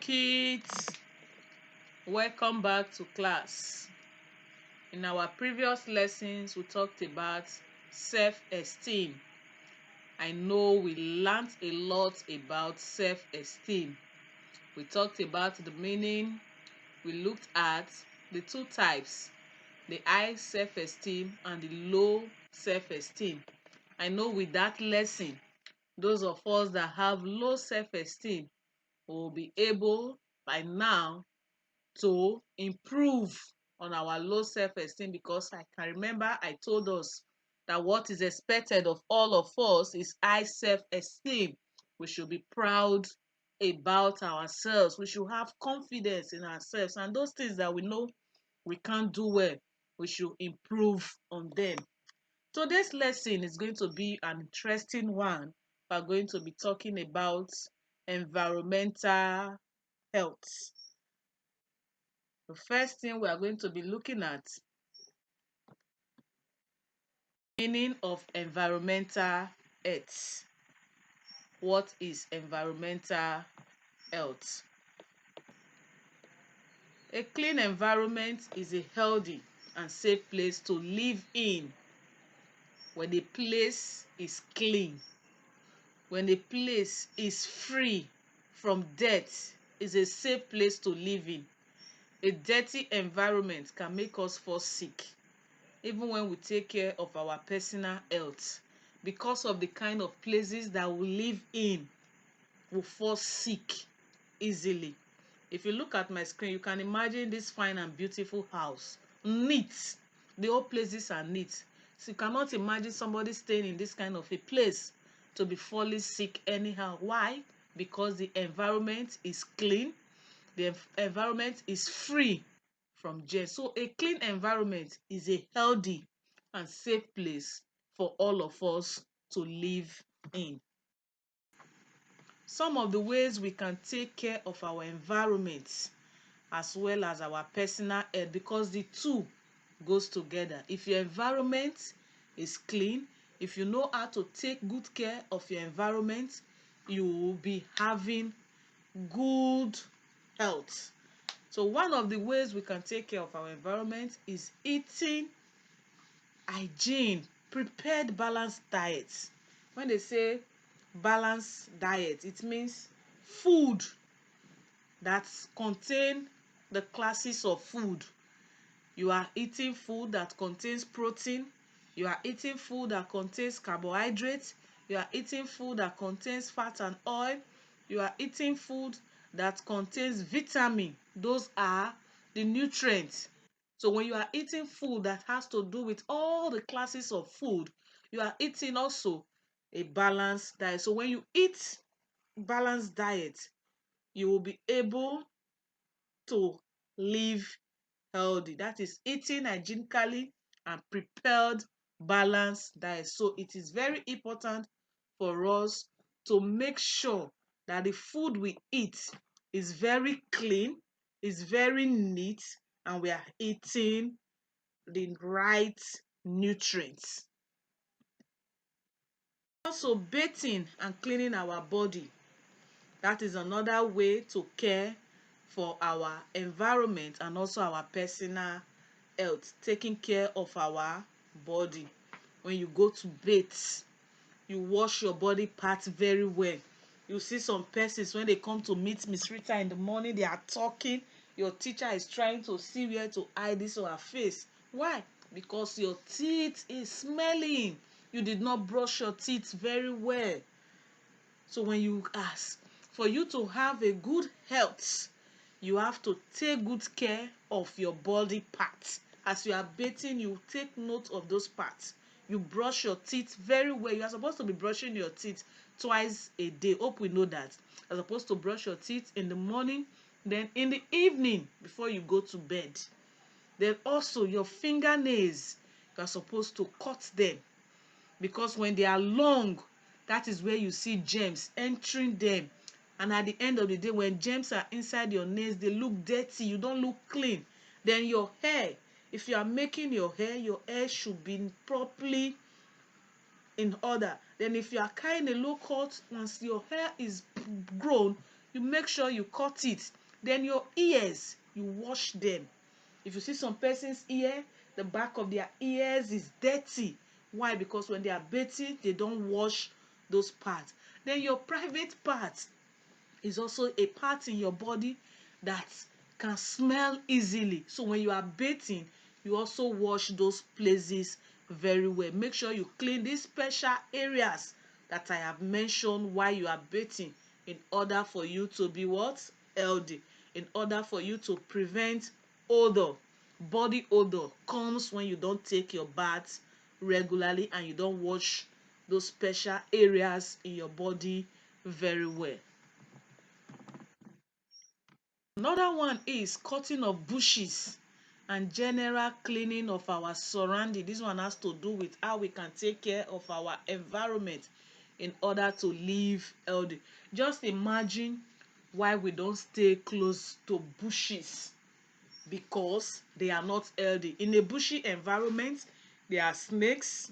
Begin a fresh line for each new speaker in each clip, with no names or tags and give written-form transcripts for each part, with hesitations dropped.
kids, welcome back to class. In our previous lessons, we talked about self-esteem. I know we learned a lot about self-esteem. We talked about the meaning. We looked at the two types, the high self-esteem and the low self-esteem. I know with that lesson, those of us that have low self-esteem will be able by now to improve on our low self-esteem, because I can remember I told us that what is expected of all of us is high self-esteem. We should be proud about ourselves. We should have confidence in ourselves, and those things that we know we can't do well, we should improve on them. Today's lesson is going to be an interesting one. We are going to be talking about environmental health. The first thing we are going to be looking at, meaning of environmental health. What is environmental health? A clean environment is a healthy and safe place to live in. When the place is clean, when the place is free from dirt, is a safe place to live in. A dirty environment can make us fall sick, even when we take care of our personal health, because of the kind of places that we live in. We fall sick easily. If you look at my screen, you can imagine this fine and beautiful house, neat. The whole places are neat, so you cannot imagine somebody staying in this kind of a place to be falling sick anyhow. Why? Because the environment is clean, the environment is free from germs. So a clean environment is a healthy and safe place for all of us to live in. Some of the ways we can take care of our environment as well as our personal health, because the two goes together. If your environment is clean, if you know how to take good care of your environment, you will be having good health. So one of the ways we can take care of our environment is eating hygiene, prepared balanced diets. When they say balanced diet, it means food that contain the classes of food. You are eating food that contains protein, you are eating food that contains carbohydrates, you are eating food that contains fat and oil, you are eating food that contains vitamin. Those are the nutrients. So when you are eating food that has to do with all the classes of food, you are eating also a balanced diet. So when you eat balanced diet, you will be able to live healthy. That is eating hygienically and prepared balanced diet. So it is very important for us to make sure that the food we eat is very clean, is very neat, and we are eating the right nutrients. Also, bathing and cleaning our body. That is another way to care for our environment and also our personal health. Taking care of our body. When you go to bathe, you wash your body parts very well. You see some persons, when they come to meet Miss Rita in the morning, they are talking. Your teacher is trying to see where to hide this on her face. Why? Because your teeth is smelling. You did not brush your teeth very well. So when you ask for you to have a good health, you have to take good care of your body parts. As you are bathing, you take note of those parts. You brush your teeth very well. You are supposed to be brushing your teeth twice a day. Hope we know that. You are supposed to brush your teeth in the morning, then in the evening before you go to bed. Then also your fingernails, you are supposed to cut them, because when they are long, that is where you see germs entering them. And at the end of the day, when germs are inside your nails, they look dirty, you don't look clean. Then your hair, if you are making your hair should be properly in order. Then if you are carrying a low cut, once your hair is grown, you make sure you cut it. Then your ears, you wash them. If you see some person's ear, the back of their ears is dirty. Why? Because when they are bathing, they don't wash those parts. Then your private part is also a part in your body that can smell easily. So when you are bathing, you also wash those places very well. Make sure you clean these special areas that I have mentioned while you are bathing, in order for you to be what? Healthy. In order for you to prevent odor. Body odor comes when you don't take your bath regularly and you don't wash those special areas in your body very well. Another one is cutting of bushes and general cleaning of our surrounding. This one has to do with how we can take care of our environment in order to live healthy. Just imagine why we don't stay close to bushes, because they are not healthy. In a bushy environment, there are snakes,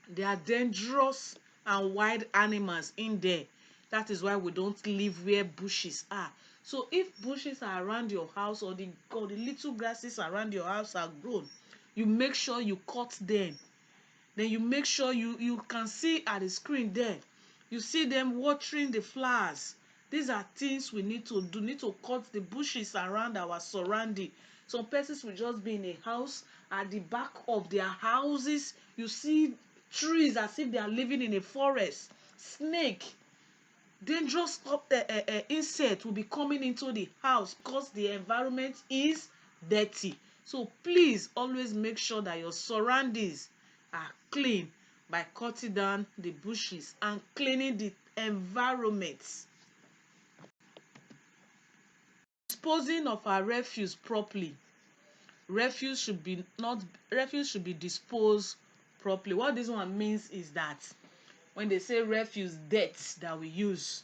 there are dangerous and wild animals in there. That is why we don't live where bushes are. So if bushes are around your house, or the little grasses around your house are grown, you make sure you cut them. Then you make sure you can see at the screen there, you see them watering the flowers. These are things we need to do. Need to cut the bushes around our surrounding. Some persons will just be in a house, at the back of their houses you see trees as if they are living in a forest. Snake, dangerous insect will be coming into the house because the environment is dirty. So please always make sure that your surroundings are clean by cutting down the bushes and cleaning the environment. Disposing of our refuse properly. Refuse should be disposed properly. What this one means is that when they say refuse, dirt that we use,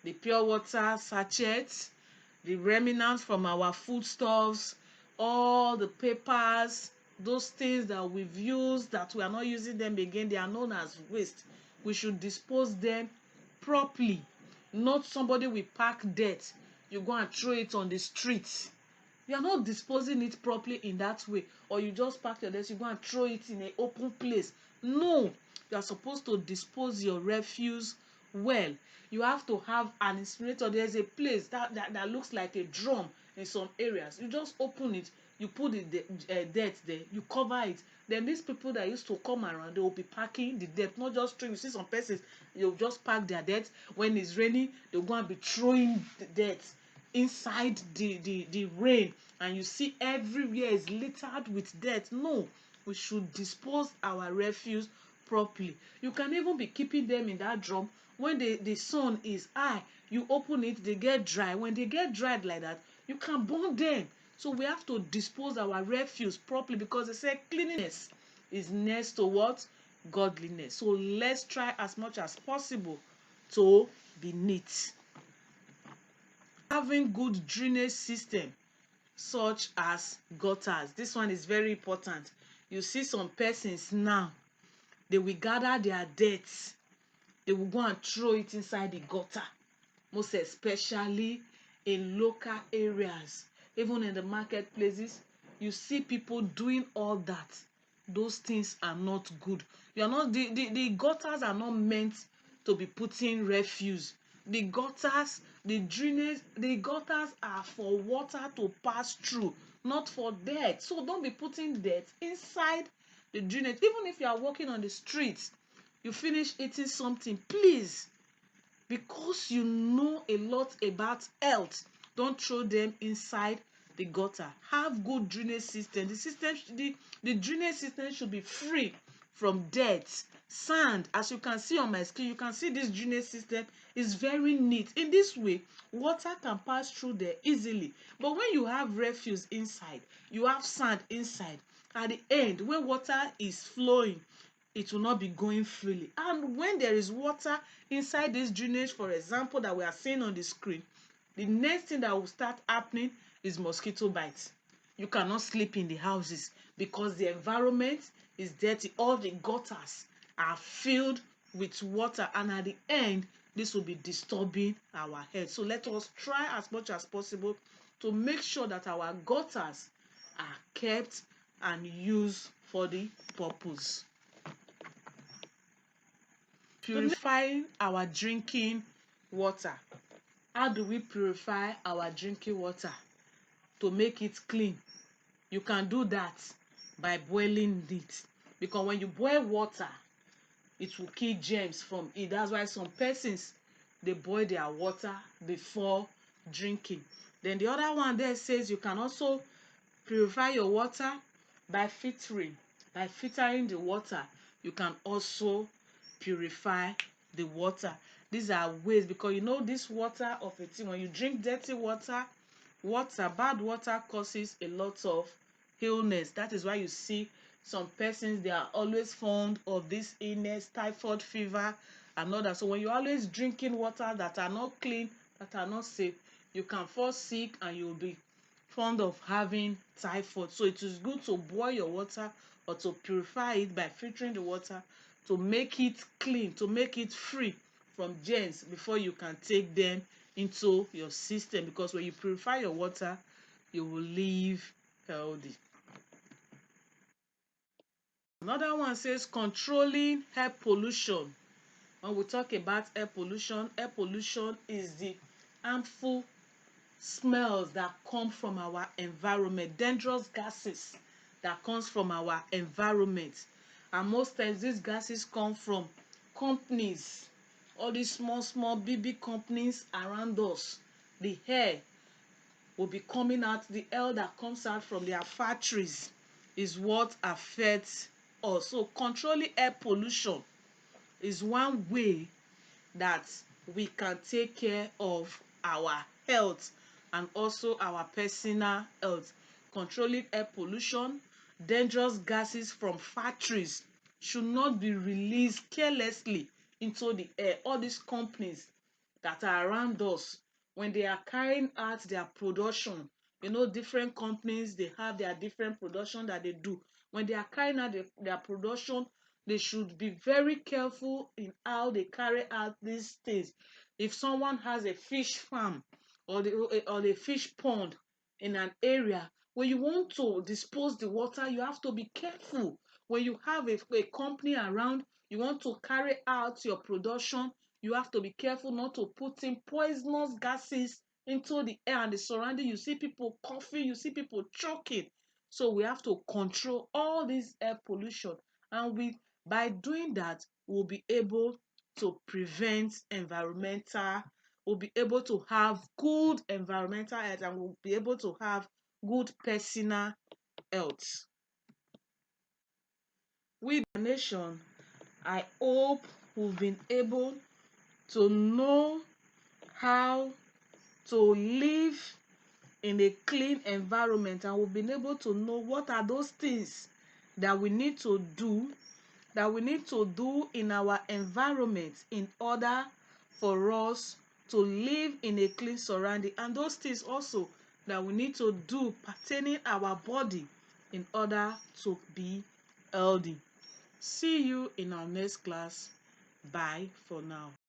the pure water sachets, the remnants from our foodstuffs, all the papers, those things that we've used that we are not using them again, they are known as waste. We should dispose them properly. Not somebody will pack dirt, you go and throw it on the street. You are not disposing it properly in that way. Or you just pack your desk, you go and throw it in an open place. No, you are supposed to dispose your refuse well. You have to have an incinerator. There's a place that looks like a drum in some areas. You just open it, you put the dirt there, you cover it. Then these people that used to come around, they will be packing the dirt, not just throwing. You see some persons, they'll just pack their dirt. When it's raining, they'll go and be throwing the dirt inside the rain, and you see everywhere is littered with dirt. No, we should dispose our refuse properly. You can even be keeping them in that drum. When the sun is high, you open it, they get dry. When they get dried like that, you can burn them. So we have to dispose our refuse properly, because they say cleanliness is next to what? Godliness. So let's try as much as possible to be neat. Having good drainage system, such as gutters. This one is very important. You see some persons now, they will gather their dirt, they will go and throw it inside the gutter, most especially in local areas. Even in the marketplaces, you see people doing all that. Those things are not good. You are not the gutters are not meant to be putting refuse. The gutters, the drainage, the gutters are for water to pass through, not for dirt. So don't be putting dirt inside the drainage. Even if you are walking on the streets, you finish eating something, please, because you know a lot about health, don't throw them inside the gutter. Have good drainage system. The drainage system should be free from dirt, sand. As you can see on my screen, you can see this drainage system is very neat. In this way, water can pass through there easily. But when you have refuse inside, you have sand inside, at the end when water is flowing, it will not be going freely. And when there is water inside this drainage, for example, that we are seeing on the screen, the next thing that will start happening is mosquito bites. You cannot sleep in the houses because the environment is dirty. All the gutters are filled with water, and at the end, this will be disturbing our health. So let us try as much as possible to make sure that our gutters are kept and used for the purpose. Purifying our drinking water. How do we purify our drinking water to make it clean? You can do that by boiling it, because when you boil water, it will kill germs from it. That's why some persons, they boil their water before drinking. Then the other one there says you can also purify your water by filtering. By filtering the water, you can also purify the water. These are ways, because you know this water of a thing, when you drink dirty water, bad water causes a lot of illness. That is why you see some persons, they are always fond of this illness, typhoid fever and all that. So when you're always drinking water that are not clean, that are not safe, you can fall sick and you'll be fond of having typhoid. So it is good to boil your water or to purify it by filtering the water to make it clean, to make it free from germs before you can take them into your system. Because when you purify your water, you will live healthy. Another one says controlling air pollution. When we talk about air pollution is the harmful smells that come from our environment, dangerous gases that comes from our environment. And most times these gases come from companies, all these small big companies around us. The air will be coming out, the air that comes out from their factories is what affects us. So controlling air pollution is one way that we can take care of our health and also our personal health. Controlling air pollution, dangerous gases from factories should not be released carelessly into the air. All these companies that are around us, when they are carrying out their production, you know, different companies, they have their different production that they do. When they are carrying out their production, they should be very careful in how they carry out these things. If someone has a fish farm or the fish pond in an area, when you want to dispose the water, you have to be careful. When you have a company around, you want to carry out your production, you have to be careful not to put in poisonous gases into the air and the surrounding. You see people coughing, you see people choking. So we have to control all this air pollution, and by doing that, we'll be able to prevent we'll be able to have good environmental health, and we'll be able to have good personal health. With the nation, I hope we've been able to know how to live in a clean environment, and we've been able to know what are those things that we need to do in our environment in order for us to live in a clean surrounding, and those things also that we need to do pertaining our body in order to be healthy. See you in our next class. Bye for now.